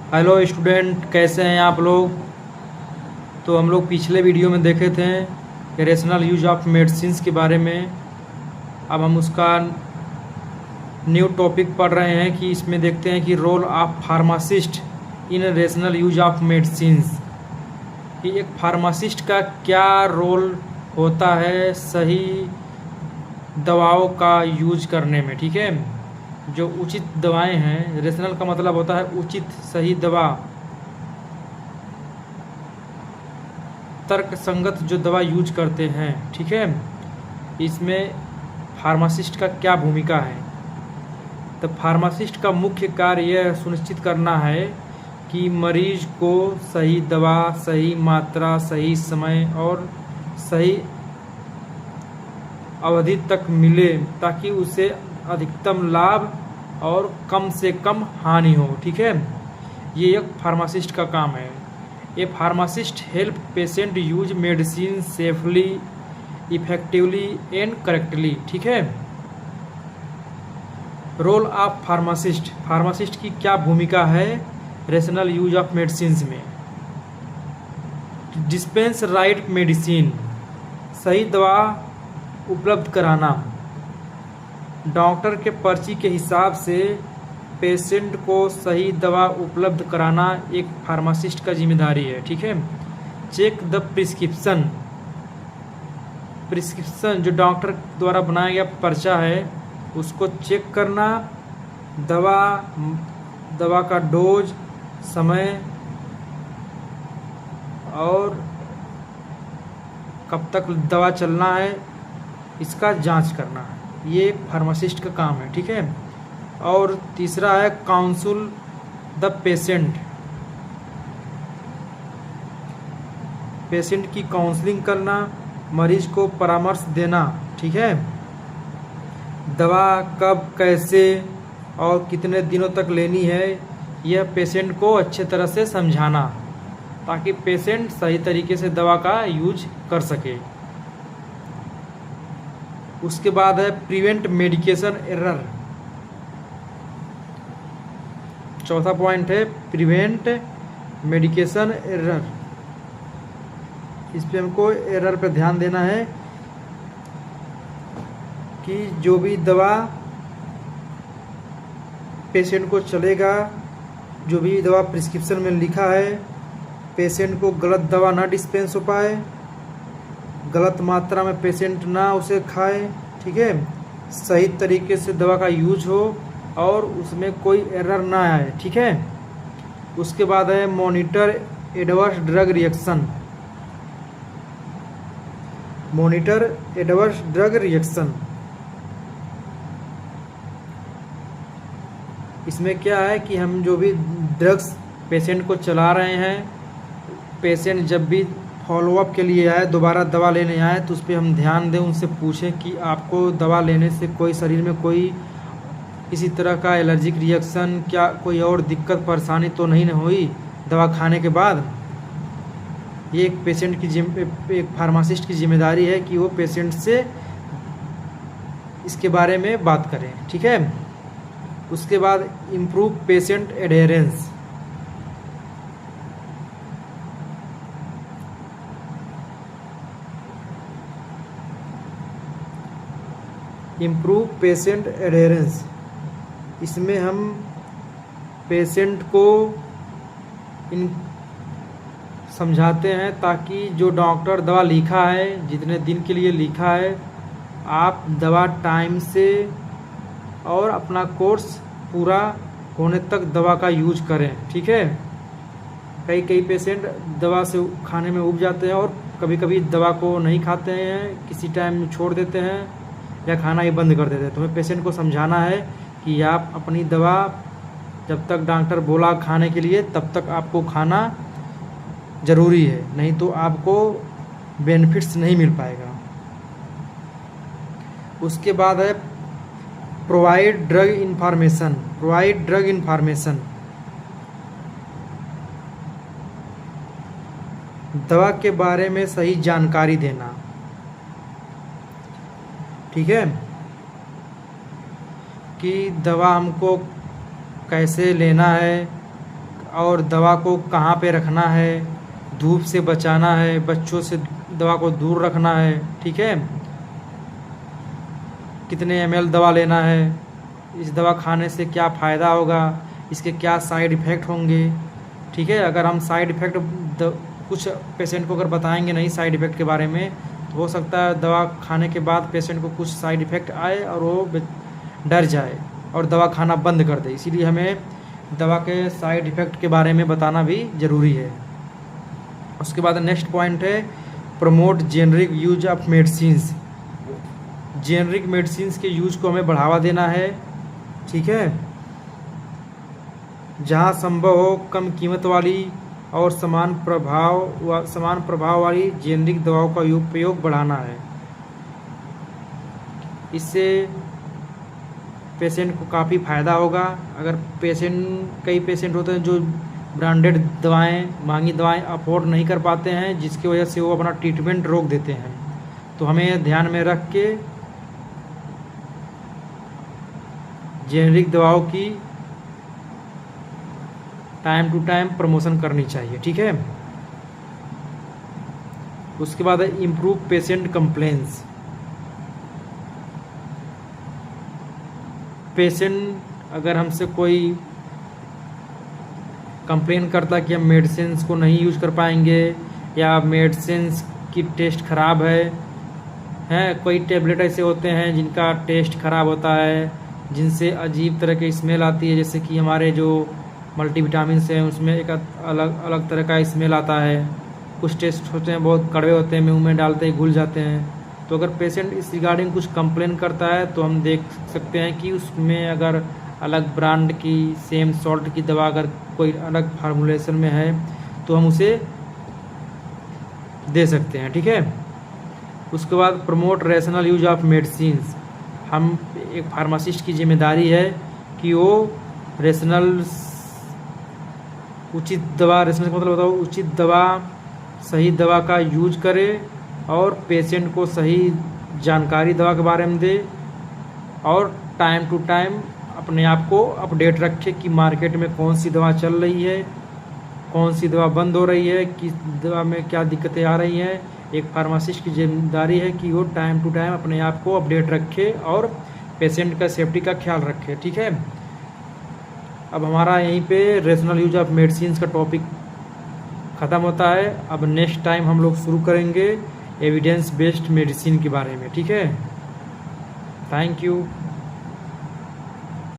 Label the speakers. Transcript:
Speaker 1: Hello student, कैसे हैं आप लोग। तो हम लोग पिछले वीडियो में देखे थे रेशनल यूज ऑफ मेडिसिन्स के बारे में। अब हम उसका न्यू टॉपिक पढ़ रहे हैं कि इसमें देखते हैं कि role of pharmacist in rational use of medicines, कि एक फार्मासिस्ट का क्या रोल होता है सही दवाओं का यूज करने में। ठीक है, जो उचित दवाएं हैं, रेशनल का मतलब होता है उचित, सही दवा, तर्क संगत जो दवा यूज करते हैं। ठीक है, इसमें फार्मासिस्ट का क्या भूमिका है। तो फार्मासिस्ट का मुख्य कार्य यह सुनिश्चित करना है कि मरीज को सही दवा, सही मात्रा, सही समय और सही अवधि तक मिले, ताकि उसे अधिकतम लाभ और कम से कम हानि हो। ठीक है, ये एक फार्मासिस्ट का काम है। A pharmacist help patient use medicine safely, effectively and correctly. ठीक है, रोल ऑफ फार्मासिस्ट, फार्मासिस्ट की क्या भूमिका है रेशनल यूज ऑफ मेडिसिन में। डिस्पेंस राइट मेडिसिन, सही दवा उपलब्ध कराना। डॉक्टर के पर्ची के हिसाब से पेशेंट को सही दवा उपलब्ध कराना एक फार्मासिस्ट का जिम्मेदारी है। ठीक है, चेक द प्रिस्क्रिप्शन, प्रिस्क्रिप्शन जो डॉक्टर द्वारा बनाया गया पर्चा है उसको चेक करना। दवा का डोज, समय और कब तक दवा चलना है, इसका जांच करना, ये एक फार्मासिस्ट का काम है। ठीक है, और तीसरा है काउंसिल द पेशेंट, पेशेंट की काउंसलिंग करना, मरीज को परामर्श देना। ठीक है, दवा कब, कैसे और कितने दिनों तक लेनी है, यह पेशेंट को अच्छे तरह से समझाना, ताकि पेशेंट सही तरीके से दवा का यूज कर सके। उसके बाद है प्रिवेंट मेडिकेशन एरर, चौथा पॉइंट है प्रिवेंट मेडिकेशन एरर। इस पे हमको एरर पे ध्यान देना है कि जो भी दवा पेशेंट को चलेगा, जो भी दवा प्रिस्क्रिप्शन में लिखा है, पेशेंट को गलत दवा ना डिस्पेंस हो पाए, गलत मात्रा में पेशेंट ना उसे खाए। ठीक है, सही तरीके से दवा का यूज हो और उसमें कोई एरर ना आए। ठीक है, उसके बाद है monitor adverse drug reaction, monitor adverse drug reaction. इसमें क्या है कि हम जो भी ड्रग्स पेशेंट को चला रहे हैं, पेशेंट जब भी फॉलोअप के लिए आए, दोबारा दवा लेने आए, तो उस पर हम ध्यान दें, उनसे पूछें कि आपको दवा लेने से कोई शरीर में कोई किसी तरह का एलर्जिक रिएक्शन, क्या कोई और दिक्कत परेशानी तो नहीं हुई दवा खाने के बाद। ये एक पेशेंट की एक फार्मासिस्ट की जिम्मेदारी है कि वो पेशेंट से इसके बारे में बात करें। ठीक है, उसके बाद इम्प्रूव पेशेंट एडेरेंस, इम्प्रूव पेशेंट एडेरेंस। इसमें हम पेशेंट को इन समझाते हैं ताकि जो डॉक्टर दवा लिखा है, जितने दिन के लिए लिखा है, आप दवा टाइम से और अपना कोर्स पूरा होने तक दवा का यूज करें। ठीक है, कई पेशेंट दवा से खाने में उब जाते हैं और कभी कभी दवा को नहीं खाते हैं, किसी टाइम छोड़ देते हैं या खाना ही बंद कर देते हैं। तो हमें पेशेंट को समझाना है कि आप अपनी दवा जब तक डॉक्टर बोला खाने के लिए तब तक आपको खाना ज़रूरी है, नहीं तो आपको बेनिफिट्स नहीं मिल पाएगा। उसके बाद है provide drug information, provide drug information, दवा के बारे में सही जानकारी देना। ठीक है, कि दवा हमको कैसे लेना है, और दवा को कहाँ पे रखना है, धूप से बचाना है, बच्चों से दवा को दूर रखना है, ठीक है, कितने ml दवा लेना है, इस दवा खाने से क्या फ़ायदा होगा, इसके क्या साइड इफ़ेक्ट होंगे, ठीक है। अगर हम साइड इफ़ेक्ट कुछ पेशेंट को अगर बताएंगे नहीं साइड इफ़ेक्ट के बारे में, तो हो सकता है दवा खाने के बाद पेशेंट को कुछ साइड इफ़ेक्ट आए और वो डर जाए और दवा खाना बंद कर दे। इसीलिए हमें दवा के साइड इफ़ेक्ट के बारे में बताना भी ज़रूरी है। उसके बाद नेक्स्ट पॉइंट है promote generic use of medicines. Generic medicines के यूज को हमें बढ़ावा देना है, ठीक है। जहाँ संभव हो कम कीमत वाली और समान प्रभाव वाली जेनरिक दवाओं का उपयोग बढ़ाना है। इससे पेशेंट को काफ़ी फ़ायदा होगा। अगर कई पेशेंट होते हैं जो ब्रांडेड दवाएं, महंगी दवाएं अफोर्ड नहीं कर पाते हैं, जिसकी वजह से वो अपना ट्रीटमेंट रोक देते हैं। तो हमें ध्यान में रख के जेनरिक दवाओं की टाइम टू टाइम प्रमोशन करनी चाहिए, ठीक है। उसके बाद है इम्प्रूव पेशेंट कंप्लेंट्स। पेशेंट अगर हमसे कोई कंप्लेन करता कि हम मेडिसिन को नहीं यूज कर पाएंगे या मेडिसिन की टेस्ट ख़राब है, कोई टेबलेट ऐसे होते हैं जिनका टेस्ट ख़राब होता है, जिनसे अजीब तरह की स्मेल आती है, जैसे कि हमारे जो मल्टीविटामिन हैं उसमें एक अलग अलग तरह का स्मेल आता है। कुछ टेस्ट होते हैं बहुत कड़वे होते हैं, मुंह में डालते ही घुल जाते हैं। तो अगर पेशेंट इस रिगार्डिंग कुछ कंप्लेन करता है तो हम देख सकते हैं कि उसमें अगर अलग ब्रांड की सेम सॉल्ट की दवा अगर कोई अलग फार्मूलेशन में है तो हम उसे दे सकते हैं, ठीक है। उसके बाद promote rational use of medicines. हम एक फार्मासिस्ट की जिम्मेदारी है कि वो उचित दवा, रेशनल का मतलब बताओ उचित दवा, सही दवा का यूज करे और पेशेंट को सही जानकारी दवा के बारे में दे और टाइम टू टाइम अपने आप को अपडेट रखे कि मार्केट में कौन सी दवा चल रही है, कौन सी दवा बंद हो रही है, किस दवा में क्या दिक्कतें आ रही हैं। एक फार्मासिस्ट की जिम्मेदारी है कि वो टाइम टू टाइम अपने आप को अपडेट रखे और पेशेंट का सेफ्टी का ख्याल रखे, ठीक है। अब हमारा यहीं पे रेशनल यूज ऑफ मेडिसिन का टॉपिक ख़त्म होता है। अब नेक्स्ट टाइम हम लोग शुरू करेंगे एविडेंस बेस्ड मेडिसिन के बारे में, ठीक है। Thank you.